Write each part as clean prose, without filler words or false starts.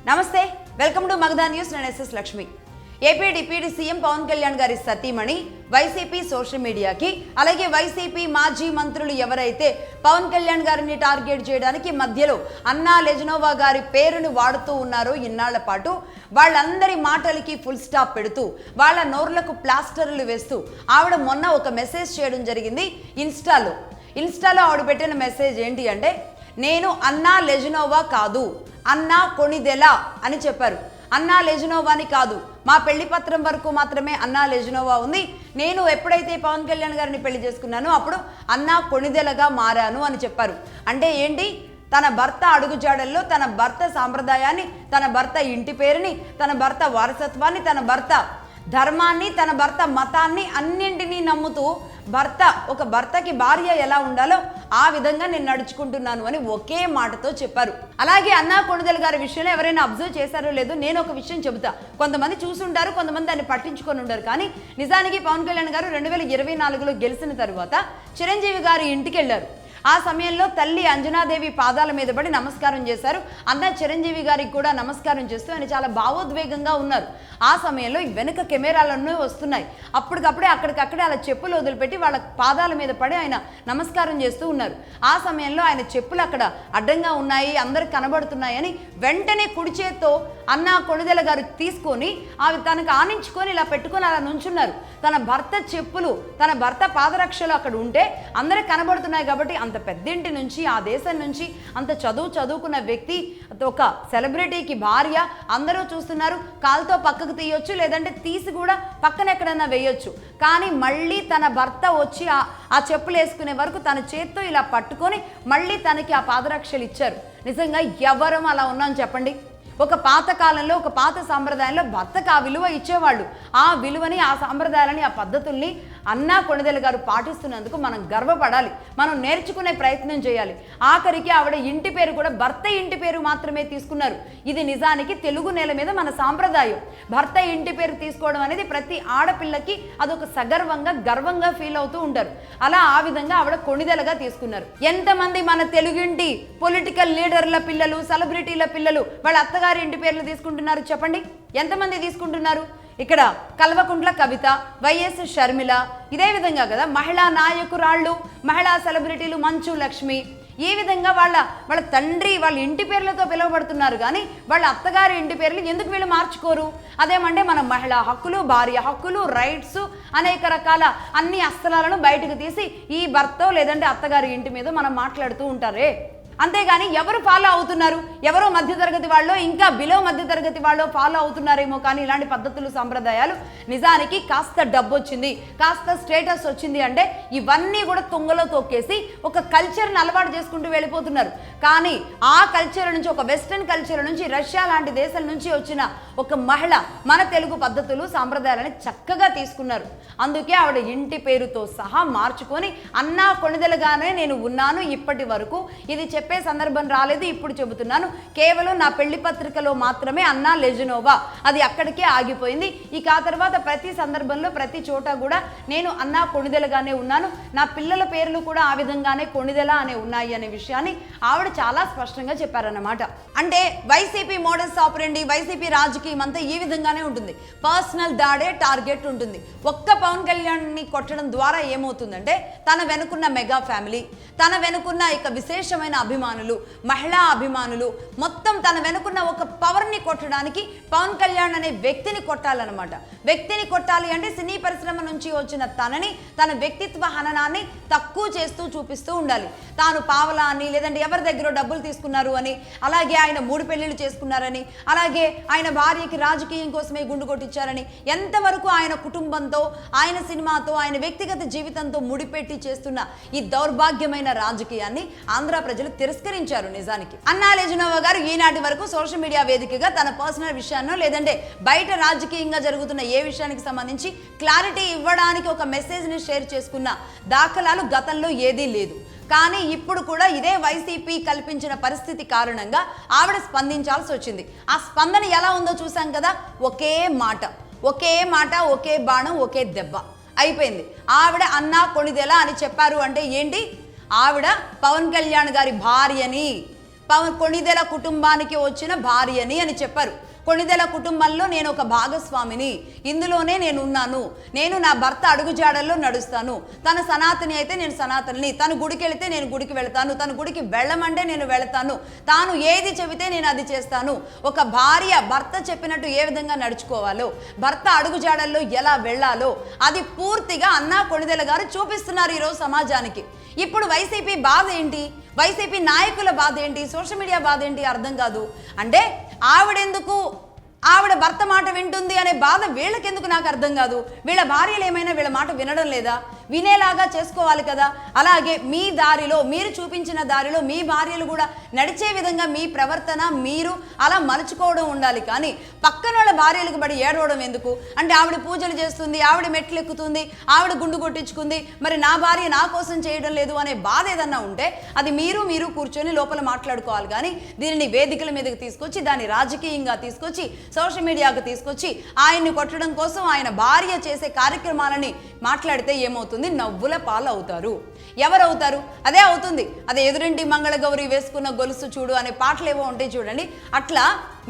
నమస్తే, welcome to Magadha news. నేను SS Lakshmi. AP deputy CM Pawan Kalyan గారి సతీమణి వైసీపీ సోషల్ మీడియాకి, అలాగే వైసీపీ మాజీ మంత్రులు ఎవరైతే పవన్ కళ్యాణ్ గారిని టార్గెట్ చేయడానికి మధ్యలో అన్నా లెజనోవా గారి పేరును వాడుతూ ఉన్నారో ఇన్నాళ్ల పాటు, వాళ్ళందరి మాటలకి ఫుల్ స్టాప్ పెడుతూ వాళ్ళ నోర్లకు ప్లాస్టర్లు వేస్తూ ఆవిడ మొన్న ఒక మెసేజ్ చేయడం జరిగింది ఇన్స్టాలో ఆవిడ పెట్టిన మెసేజ్ ఏంటి అంటే, నేను అన్నా లెజనోవా కాదు, అన్నా కొణిదెల అని చెప్పారు. అన్నా లెజనోవాని కాదు, మా పెళ్లి పత్రం వరకు మాత్రమే అన్నా లెజనోవా ఉంది. నేను ఎప్పుడైతే పవన్ కళ్యాణ్ గారిని పెళ్లి చేసుకున్నానో అప్పుడు అన్నా కొణిదెలగా మారాను అని చెప్పారు. అంటే ఏంటి? తన భర్త అడుగుజాడల్లో తన భర్త సాంప్రదాయాన్ని, తన భర్త ఇంటి పేరుని, తన భర్త వారసత్వాన్ని, తన భర్త ధర్మాన్ని, తన భర్త మతాన్ని అన్నింటినీ నమ్ముతూ ఒక భర్తకి భార్య ఎలా ఉండాలో ఆ విధంగా నేను నడుచుకుంటున్నాను అని ఒకే మాటతో చెప్పారు. అలాగే అన్నా కొణిదెల గారి విషయంలో ఎవరైనా అబ్జర్వ్ చేశారో లేదో నేను ఒక విషయం చెబుతా. కొంతమంది చూసుంటారు, కొంతమంది దాన్ని పట్టించుకొని ఉంటారు. కానీ నిజానికి పవన్ కళ్యాణ్ గారు 2024లో గెలిచిన తర్వాత చిరంజీవి గారి ఇంటికి వెళ్ళారు. ఆ సమయంలో తల్లి అంజనాదేవి పాదాల మీద పడి నమస్కారం చేశారు. అన్న చిరంజీవి గారికి కూడా నమస్కారం చేస్తూ ఆయన చాలా భావోద్వేగంగా ఉన్నారు. ఆ సమయంలో వెనుక కెమెరాలన్నీ వస్తున్నాయి. అప్పటికప్పుడే అక్కడికక్కడే అలా చెప్పులు వదిలిపెట్టి వాళ్ళ పాదాల మీద పడి ఆయన నమస్కారం చేస్తూ ఉన్నారు. ఆ సమయంలో ఆయన చెప్పులు అక్కడ అడ్డంగా ఉన్నాయి, అందరికి కనబడుతున్నాయని వెంటనే కుడి చేత్తో అన్నా కొణిదెల గారు తీసుకొని అవి తనకు ఆనించుకొని ఇలా పెట్టుకొని అలా నుంచున్నారు. తన భర్త చెప్పులు, తన భర్త పాదరక్షలు అక్కడ ఉంటే అందరికి కనబడుతున్నాయి కాబట్టి అంత పెద్దింటి నుంచి, ఆ దేశం నుంచి అంత చదువుకున్న వ్యక్తి, ఒక సెలబ్రిటీకి భార్య, అందరూ చూస్తున్నారు. కాలుతో పక్కకు తీయొచ్చు, లేదంటే తీసి కూడా పక్కన ఎక్కడన్నా వేయొచ్చు. కానీ మళ్ళీ తన భర్త వచ్చి ఆ చెప్పులు వేసుకునే వరకు తన చేత్తో ఇలా పట్టుకొని మళ్ళీ తనకి ఆ పాదరక్షలు ఇచ్చారు. నిజంగా ఎవరం అలా ఉన్నాం చెప్పండి? ఒక పాత కాలంలో, ఒక పాత సాంప్రదాయంలో భర్తకు ఆ విలువ ఇచ్చేవాళ్ళు. ఆ విలువని, ఆ సాంప్రదాయాలని, ఆ పద్ధతుల్ని అన్నా కొణిదెల గారు పాటిస్తున్నందుకు మనం గర్వపడాలి. మనం నేర్చుకునే ప్రయత్నం చేయాలి. ఆఖరికి ఆవిడ ఇంటి పేరు కూడా భర్త ఇంటి పేరు మాత్రమే తీసుకున్నారు. ఇది నిజానికి తెలుగు నేల మీద మన సాంప్రదాయం. భర్త ఇంటి పేరు తీసుకోవడం అనేది ప్రతి ఆడపిల్లకి అదొక సగర్వంగా, గర్వంగా ఫీల్ అవుతూ ఉంటారు. అలా ఆ విధంగా ఆవిడ కొణిదెలగా తీసుకున్నారు. ఎంతమంది మన తెలుగింటి పొలిటికల్ లీడర్ల పిల్లలు, సెలబ్రిటీల పిల్లలు వాళ్ళ అత్తగారి ఇంటి పేర్లు తీసుకుంటున్నారు చెప్పండి? ఎంతమంది తీసుకుంటున్నారు? ఇక్కడ కల్వకుంట్ల కవిత, వైఎస్ షర్మిల, ఇదే విధంగా కదా మహిళా నాయకురాళ్ళు, మహిళా సెలబ్రిటీలు మంచు లక్ష్మి, ఈ విధంగా వాళ్ళ తండ్రి వాళ్ళ ఇంటి పేర్లతో పిలువబడుతున్నారు. కానీ వాళ్ళ అత్తగారి ఇంటి పేర్లు ఎందుకు వీళ్ళు మార్చుకోరు? అదేమంటే మన మహిళా హక్కులు, భార్య హక్కులు, రైట్స్, అనేక రకాల అన్ని అస్త్రాలను బయటకు తీసి ఈ భర్త లేదంటే అత్తగారి ఇంటి మీద మనం మాట్లాడుతూ ఉంటారే. అంతేగాని ఎవరు ఫాలో అవుతున్నారు? ఎవరో మధ్యతరగతి వాళ్ళు, ఇంకా బిలో మధ్యతరగతి వాళ్ళు ఫాలో అవుతున్నారేమో. కానీ ఇలాంటి పద్ధతులు, సంప్రదాయాలు నిజానికి కాస్త డబ్బు వచ్చింది, కాస్త స్టేటస్ వచ్చింది అంటే ఇవన్నీ కూడా తుంగలో తొక్కేసి ఒక కల్చర్ని అలవాటు చేసుకుంటూ వెళ్ళిపోతున్నారు. కానీ ఆ కల్చర్ నుంచి, ఒక వెస్ట్రన్ కల్చర్ నుంచి, రష్యా లాంటి దేశాల నుంచి వచ్చిన ఒక మహిళ మన తెలుగు పద్ధతులు, సాంప్రదాయాలని చక్కగా తీసుకున్నారు. అందుకే ఆవిడ ఇంటి పేరుతో సహా మార్చుకొని అన్నా కొణిదెలగానే నేను ఉన్నాను ఇప్పటి వరకు. ఇది చెప్పే సందర్భం రాలేదు, ఇప్పుడు చెబుతున్నాను. కేవలం నా పెళ్లి పత్రికలో మాత్రమే అన్నా లెజనోవా, అది అక్కడికే ఆగిపోయింది. ఇక ఆ తర్వాత ప్రతి సందర్భంలో, ప్రతి చోట కూడా నేను అన్నా కొణిదెలగానే ఉన్నాను. నా పిల్లల పేర్లు కూడా ఆ విధంగానే కొణిదెల అనే ఉన్నాయి అనే విషయాన్ని ఆవిడ చాలా స్పష్టంగా చెప్పారన్నమాట. అంటే వైసీపీ మోడల్స్ ఆపరండి, వైసీపీ రాజకీయం అంతా ఈ విధంగానే ఉంటుంది. పర్సనల్ దాడే టార్గెట్ ఉంటుంది. ఒక్క పవన్ కళ్యాణ్ని కొట్టడం ద్వారా ఏమవుతుందంటే తన వెనుకున్న మెగా ఫ్యామిలీ, తన వెనుకున్న ఇక విశేషమైన అభిమానులు, మహిళా అభిమానులు, మొత్తం తన వెనుకున్న ఒక పవర్ని కొట్టడానికి పవన్ కళ్యాణ్ అనే వ్యక్తిని కొట్టాలన్నమాట. వ్యక్తిని కొట్టాలి అంటే సినీ పరిశ్రమ నుంచి వచ్చిన తనని, తన వ్యక్తిత్వ హననాన్ని తక్కువ చేస్తూ చూపిస్తూ ఉండాలి. తాను పావలా అని, లేదంటే ఎవరి దగ్గర డబ్బులు తీసుకున్నారు అని, అలాగే ఆయన 3 పెళ్లిళ్ళు చేసుకున్నారని, అలాగే ఆయన భార్యకి రాజకీయం కోసమే గుండు కొట్టించారని, ఎంతవరకు ఆయన కుటుంబంతో, ఆయన సినిమాతో, ఆయన వ్యక్తిగత జీవితంతో ముడిపెట్టి చేస్తున్న ఈ దౌర్భాగ్యమైన రాజకీయాన్ని ఆంధ్ర ప్రజలు తిరస్కరించారు. నిజానికి అన్నా లెజనోవా గారు ఈనాటి వరకు సోషల్ మీడియా వేదికగా తన పర్సనల్ విషయాన్నో, లేదంటే బయట రాజకీయంగా జరుగుతున్న ఏ విషయానికి సంబంధించి క్లారిటీ ఇవ్వడానికి ఒక మెసేజ్ని షేర్ చేసుకున్న దాఖలాలు గతంలో ఏదీ లేదు. కానీ ఇప్పుడు కూడా ఇదే వైసీపీ కల్పించిన పరిస్థితి కారణంగా ఆవిడ స్పందించాల్సి వచ్చింది. ఆ స్పందన ఎలా ఉందో చూసాం కదా. ఒకే మాట, ఒకే బాణం, ఒకే దెబ్బ అయిపోయింది. ఆవిడ అన్నా కొణిదెల అని చెప్పారు అంటే ఏంటి? ఆవిడ పవన్ కళ్యాణ్ గారి భార్యని, కొణిదెల కుటుంబానికి వచ్చిన భార్యని అని చెప్పారు. కొణిదెల కుటుంబంలో నేను ఒక భాగస్వామిని, ఇందులోనే నేను ఉన్నాను, నేను నా భర్త అడుగుజాడల్లో నడుస్తాను, తన సనాతని అయితే నేను సనాతనిని, తను గుడికి వెళితే నేను గుడికి వెళతాను, తను గుడికి వెళ్ళమంటే నేను వెళతాను, తాను ఏది చెబితే నేను అది చేస్తాను. ఒక భార్య భర్త చెప్పినట్టు ఏ విధంగా నడుచుకోవాలో, భర్త అడుగుజాడల్లో ఎలా వెళ్ళాలో అది పూర్తిగా అన్నా కొణిదెల గారు చూపిస్తున్నారు ఈరోజు సమాజానికి. ఇప్పుడు వైసీపీ బాధ ఏంటి, వైసీపీ నాయకుల బాధ ఏంటి, సోషల్ మీడియా బాధ ఏంటి అర్థం కాదు. అంటే ఆవిడ భర్త మాట వింటుంది అనే బాధ వీళ్ళకెందుకు నాకు అర్థం కాదు. వీళ్ళ భార్యలు ఏమైనా వీళ్ళ మాట వినడం లేదా? వినేలాగా చేసుకోవాలి కదా. అలాగే మీ దారిలో, మీరు చూపించిన దారిలో మీ భార్యలు కూడా నడిచే విధంగా మీ ప్రవర్తన మీరు అలా మలుచుకోవడం ఉండాలి. కానీ పక్కన వాళ్ళ భార్యలకు బడి ఏడవడం ఎందుకు? అంటే ఆవిడ పూజలు చేస్తుంది, ఆవిడ మెట్లు ఎక్కుతుంది, ఆవిడ గుండు కొట్టించుకుంది, మరి నా భార్య నా కోసం చేయడం లేదు అనే బాధ ఏదన్నా ఉంటే అది మీరు కూర్చొని లోపల మాట్లాడుకోవాలి. కానీ దీనిని వేదికల మీదకి తీసుకొచ్చి దాన్ని రాజకీయంగా తీసుకొచ్చి సోషల్ మీడియాకు తీసుకొచ్చి ఆయన్ని కొట్టడం కోసం ఆయన భార్య చేసే కార్యక్రమాలని మాట్లాడితే ఏమవుతుంది? నవ్వుల పాలు అవుతారు. ఎవరవుతారు? అదే అవుతుంది. అదే ఎదురింటి మంగళగౌరి వేసుకున్న గొలుసు చూడు అనే పాటలు ఏవో ఉంటాయి చూడండి. అట్లా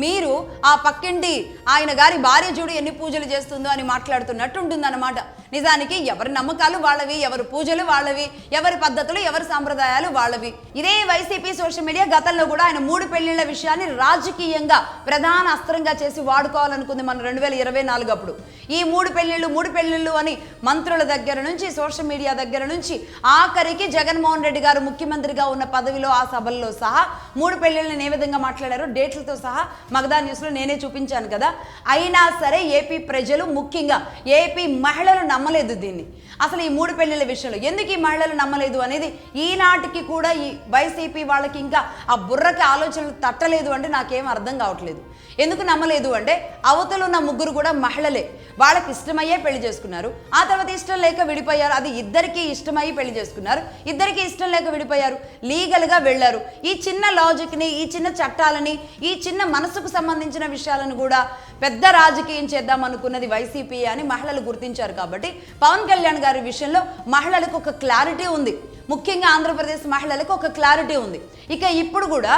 మీరు ఆ పక్కింటి ఆయన గారి భార్య చూడు ఎన్ని పూజలు చేస్తుందో అని మాట్లాడుతున్నట్టు ఉంటుందన్నమాట. నిజానికి ఎవరి నమ్మకాలు వాళ్ళవి, ఎవరి పూజలు వాళ్ళవి, ఎవరి పద్ధతులు ఎవరి సాంప్రదాయాలు వాళ్ళవి. ఇదే వైసీపీ సోషల్ మీడియా గతంలో కూడా ఆయన 3 పెళ్లిళ్ల విషయాన్ని రాజకీయంగా ప్రధాన అస్త్రంగా చేసి వాడుకోవాలనుకుంది మన 2024 అప్పుడు. ఈ 3 పెళ్లిళ్ళు అని మంత్రుల దగ్గర నుంచి సోషల్ మీడియా దగ్గర నుంచి ఆఖరికి జగన్మోహన్ రెడ్డి గారు ముఖ్యమంత్రిగా ఉన్న పదవిలో ఆ సభల్లో సహా 3 పెళ్లిళ్ళని ఏ విధంగా మాట్లాడారో డేట్లతో సహా మగధా న్యూస్లో నేనే చూపించాను కదా. అయినా సరే ఏపీ ప్రజలు, ముఖ్యంగా ఏపీ మహిళలు నమ్మలేదు దీన్ని. అసలు ఈ 3 పెళ్లిళ్ళ విషయంలో ఎందుకు ఈ మహిళలు నమ్మలేదు అనేది ఈనాటికి కూడా ఈ వైసీపీ వాళ్ళకి ఇంకా ఆ బుర్రకి ఆలోచనలు తట్టలేదు. అంటే నాకేం అర్థం కావట్లేదు. ఎందుకు నమ్మలేదు అంటే అవతలు ఉన్న 3 కూడా మహిళలే, వాళ్ళకి ఇష్టమయ్యే పెళ్లి చేసుకున్నారు, ఆ తర్వాత ఇష్టం లేక విడిపోయారు. అది ఇద్దరికీ ఇష్టమయ్యి పెళ్లి చేసుకున్నారు, ఇద్దరికీ ఇష్టం లేక విడిపోయారు, లీగల్గా వెళ్ళారు. ఈ చిన్న లాజిక్ని, ఈ చిన్న చట్టాలని, ఈ చిన్న మనసుకు సంబంధించిన విషయాలను కూడా పెద్ద రాజకీయం చేద్దాం అనుకున్నది వైసీపీ అని మహిళలు గుర్తించారు. కాబట్టి పవన్ కళ్యాణ్ గారి విషయంలో మహిళలకు ఒక క్లారిటీ ఉంది, ముఖ్యంగా ఆంధ్రప్రదేశ్ మహిళలకు ఒక క్లారిటీ ఉంది. ఇక ఇప్పుడు కూడా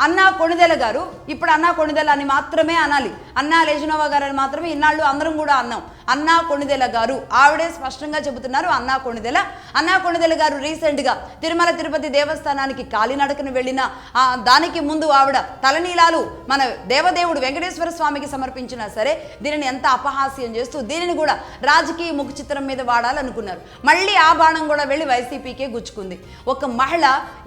అన్నా కొణిదెల గారు, ఇప్పుడు అన్నా కొణిదెల అని మాత్రమే అనాలి, అన్నా లెజినోవా గారు అని మాత్రమే ఇన్నాళ్ళు అందరం కూడా అన్నాం. అన్నా కొణిదెల గారు, ఆవిడే స్పష్టంగా చెబుతున్నారు అన్నా కొణిదెల గారు రీసెంట్గా తిరుమల తిరుపతి దేవస్థానానికి కాలినడకను వెళ్ళిన దానికి ముందు ఆవిడ తలనీలాలు మన దేవదేవుడు వెంకటేశ్వర స్వామికి సమర్పించినా సరే దీనిని ఎంత అపహాస్యం చేస్తూ దీనిని కూడా రాజకీయ ముఖ చిత్రం మీద వాడాలనుకున్నారు. మళ్ళీ ఆ బాణం కూడా వెళ్ళి వైసీపీకే గుచ్చుకుంది. ఒక మహిళ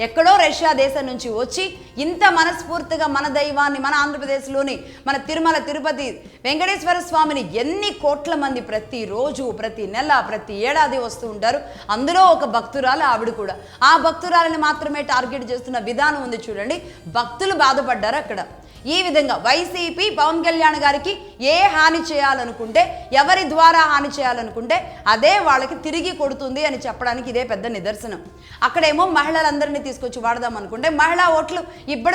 ఎక్కడో రష్యా దేశం నుంచి వచ్చి ఇంత మనస్ఫూర్తిగా మన దైవాన్ని, మన ఆంధ్రప్రదేశ్లోని మన తిరుమల తిరుపతి వెంకటేశ్వర స్వామిని ఎన్ని కోట్ల మంది ప్రతిరోజు, ప్రతి నెల, ప్రతి ఏడాది వస్తూ ఉంటారు. అందులో ఒక భక్తురాలు ఆవిడ కూడా. ఆ భక్తురాలని మాత్రమే టార్గెట్ చేస్తున్న విధానం ఉంది చూడండి. భక్తులు బాధపడ్డారు అక్కడ. ఈ విధంగా వైసీపీ పవన్ కళ్యాణ్ గారికి ఏ హాని చేయాలనుకుంటే, ఎవరి ద్వారా హాని చేయాలనుకుంటే అదే వాళ్ళకి తిరిగి కొడుతుంది అని చెప్పడానికి ఇదే పెద్ద నిదర్శనం. అక్కడేమో మహిళలందరినీ తీసుకొచ్చి వాడదాం అనుకుంటే మహిళా ఓట్లు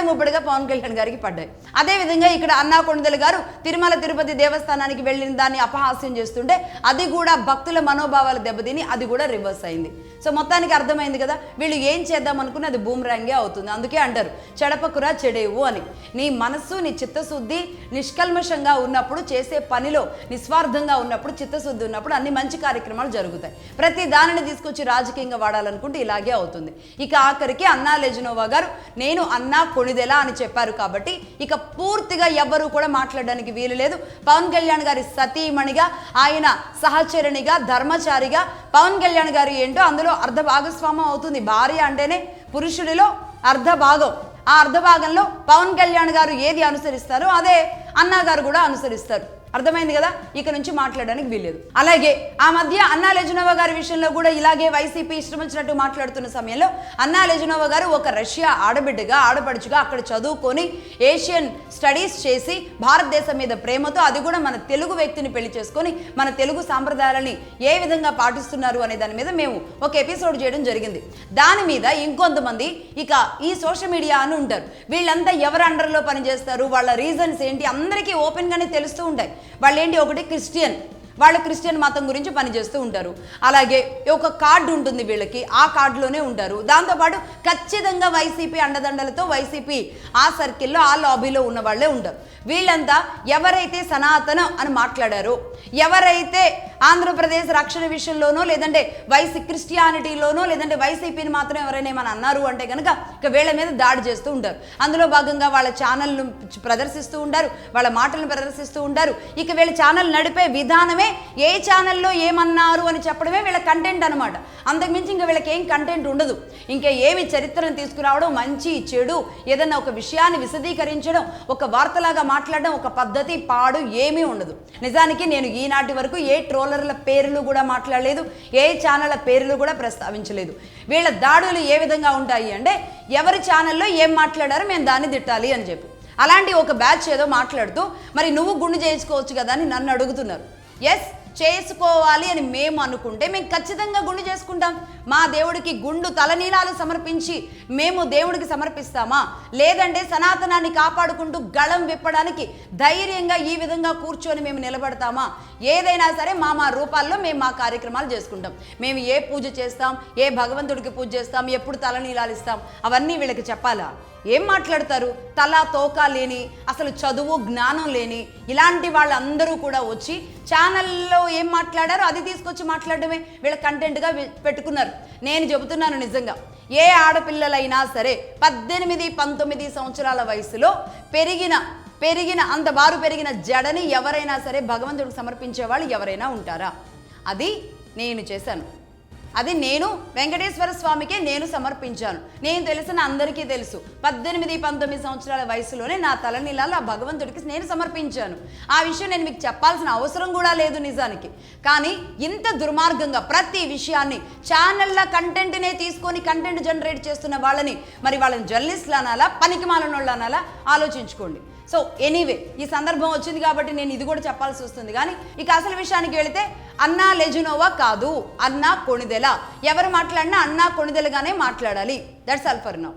ముబ్బడిగా పవన్ కళ్యాణ్ గారికి పడ్డాయి. అదేవిధంగా ఇక్కడ అన్నా కొణిదెల గారు తిరుమల తిరుపతి దేవస్థానానికి వెళ్ళిన దాన్ని అపహాస్యం చేస్తుంటే అది కూడా భక్తుల మనోభావాలు దెబ్బతిని అది కూడా రివర్స్ అయింది. సో మొత్తానికి అర్థమైంది కదా, వీళ్ళు ఏం చేద్దాం అనుకుని అది బూమ్రాంగే అవుతుంది. అందుకే అంటారు చెడపకురా చెడేవు అని. నీ మనస్సు, నీ చిత్తశుద్ధి నిష్కల్మషంగా ఉన్నప్పుడు, చేసే పనిలో నిస్వార్థంగా ఉన్నప్పుడు, చిత్తశుద్ధి ఉన్నప్పుడు అన్ని మంచి కార్యక్రమాలు జరుగుతాయి. ప్రతి దానిని తీసుకొచ్చి రాజకీయంగా వాడాలనుకుంటే ఇలాగే అవుతుంది. ఇక ఆఖరికి అన్నా లెజినోవా గారు నేను అన్నా కొణిదెల అని చెప్పారు. కాబట్టి ఇక పూర్తిగా ఎవ్వరూ కూడా మాట్లాడడానికి వీలు లేదు. పవన్ కళ్యాణ్ గారి సతీమణిగా, ఆయన సహచరునిగా, ధర్మచారిగా పవన్ కళ్యాణ్ గారు ఏంటో అందులో అర్ధ భాగస్వామ్యం అవుతుంది. భార్య అంటేనే పురుషుడిలో అర్ధ భాగం. ఆ అర్ధ భాగంలో పవన్ కళ్యాణ్ గారు ఏది అనుసరిస్తారో అదే అన్నా గారు కూడా అనుసరిస్తారు. అర్థమైంది కదా, ఇక నుంచి మాట్లాడడానికి వీల్లేదు. అలాగే ఆ మధ్య అన్నా లెజినోవా గారి విషయంలో కూడా ఇలాగే వైసీపీ ఇష్టం వచ్చినట్టు మాట్లాడుతున్న సమయంలో అన్నా లెజినోవా గారు ఒక రష్యా ఆడబిడ్డగా, ఆడపడుచుగా అక్కడ చదువుకొని ఏషియన్ స్టడీస్ చేసి భారతదేశం మీద ప్రేమతో, అది కూడా మన తెలుగు వ్యక్తిని పెళ్లి చేసుకొని మన తెలుగు సాంప్రదాయాలని ఏ విధంగా పాటిస్తున్నారు అనే దాని మీద మేము ఒక ఎపిసోడ్ చేయడం జరిగింది. దాని మీద ఇంకొంతమంది ఇక ఈ సోషల్ మీడియా అని ఉంటారు, వీళ్ళంతా ఎవరు అండర్లో పనిచేస్తారు, వాళ్ళ రీజన్స్ ఏంటి అందరికీ ఓపెన్గానే తెలుస్తూ ఉంటాయి. వాళ్ళేంటి, ఒకటి క్రిస్టియన్, వాళ్ళు క్రిస్టియన్ మతం గురించి పనిచేస్తూ ఉంటారు. అలాగే ఒక కార్డు ఉంటుంది వీళ్ళకి, ఆ కార్డులోనే ఉంటారు. దాంతోపాటు ఖచ్చితంగా వైసీపీ అండదండలతో వైసీపీ ఆ సర్కిల్లో ఆ లాబీలో ఉన్న వాళ్ళే ఉంటారు. వీళ్ళంతా ఎవరైతే సనాతన అని మాట్లాడారో, ఎవరైతే ఆంధ్రప్రదేశ్ రక్షణ విషయంలోనో లేదంటే క్రిస్టియానిటీలోనో లేదంటే వైసీపీని మాత్రం ఎవరైనా ఏమైనా అన్నారు అంటే కనుక ఇక వీళ్ళ మీద దాడి చేస్తూ ఉంటారు. అందులో భాగంగా వాళ్ళ ఛానల్ను ప్రదర్శిస్తూ ఉంటారు, వాళ్ళ మాటలను ప్రదర్శిస్తూ ఉంటారు. ఇక వీళ్ళ ఛానల్ నడిపే విధానమే ఏ ఛానల్లో ఏమన్నారు అని చెప్పడమే వీళ్ళ కంటెంట్ అనమాట. అంతకుమించి ఇంకా వీళ్ళకి ఏం కంటెంట్ ఉండదు. ఇంకా ఏమి చరిత్రను తీసుకురావడం, మంచి చెడు ఏదన్నా ఒక విషయాన్ని విశదీకరించడం, ఒక వార్తలాగా మాట్లాడడం, ఒక పద్ధతి పాడు ఏమీ ఉండదు. నిజానికి నేను ఈనాటి వరకు ఏ ట్రోలర్ల పేర్లు కూడా మాట్లాడలేదు, ఏ ఛానళ్ళ పేర్లు కూడా ప్రస్తావించలేదు. వీళ్ళ దాడులు ఏ విధంగా ఉంటాయి అంటే ఎవరి ఛానల్లో ఏం మాట్లాడారో మేము దాన్ని తిట్టాలి అని చెప్పి అలాంటి ఒక బ్యాచ్ ఏదో మాట్లాడుతూ మరి నువ్వు గుండు చేయించుకోవచ్చు కదా అని నన్ను అడుగుతున్నారు. ఎస్, చేసుకోవాలి అని మేము అనుకుంటే మేము ఖచ్చితంగా గుండు చేసుకుంటాం. మా దేవుడికి గుండు తలనీలాలు సమర్పించి మేము దేవుడికి సమర్పిస్తామా? లేదంటే సనాతనాన్ని కాపాడుకుంటూ గళం విప్పడానికి ధైర్యంగా ఈ విధంగా కూర్చొని మేము నిలబడతామా? ఏదైనా సరే మా రూపాల్లో మేము మా కార్యక్రమాలు చేసుకుంటాం. మేము ఏ పూజ చేస్తాం, ఏ భగవంతుడికి పూజ చేస్తాం, ఎప్పుడు తలనీలాలు ఇస్తాం, అవన్నీ వీళ్ళకి చెప్పాలా? ఏం మాట్లాడతారు? తల తోక లేని, అసలు చదువు జ్ఞానం లేని ఇలాంటి వాళ్ళందరూ కూడా వచ్చి ఛానల్లో ఏం మాట్లాడారో అది తీసుకొచ్చి మాట్లాడడమే వీళ్ళ కంటెంట్గా పెట్టుకున్నారు. నేను చెబుతున్నాను, నిజంగా ఏ ఆడపిల్లలైనా సరే 18-19 సంవత్సరాల వయసులో పెరిగిన అంత బారు పెరిగిన జడని ఎవరైనా సరే భగవంతుడికి సమర్పించే వాళ్ళు ఎవరైనా ఉంటారా? అది నేను చేశాను. అది నేను వెంకటేశ్వర స్వామికే నేను సమర్పించాను. నేను తెలిసిన అందరికీ తెలుసు, 18-19 సంవత్సరాల వయసులోనే నా తలనీలాలు ఆ భగవంతుడికి నేను సమర్పించాను. ఆ విషయం నేను మీకు చెప్పాల్సిన అవసరం కూడా లేదు నిజానికి. కానీ ఇంత దుర్మార్గంగా ప్రతి విషయాన్ని ఛానళ్ళ కంటెంట్నే తీసుకొని కంటెంట్ జనరేట్ చేస్తున్న వాళ్ళని మరి వాళ్ళని జర్నలిస్టులు అనాలా, పనికిమాలినోళ్ళు అనాలా? ఆలోచించుకోండి. సో ఎనీవే, ఈ సందర్భం వచ్చింది కాబట్టి నేను ఇది కూడా చెప్పాల్సి వస్తుంది. కానీ ఇక అసలు విషయానికి వెళితే అన్నా లెజునోవా కాదు, అన్నా కొణిదెల. ఎవరు మాట్లాడినా అన్నా కొణిదెలగానే మాట్లాడాలి. That's all for now.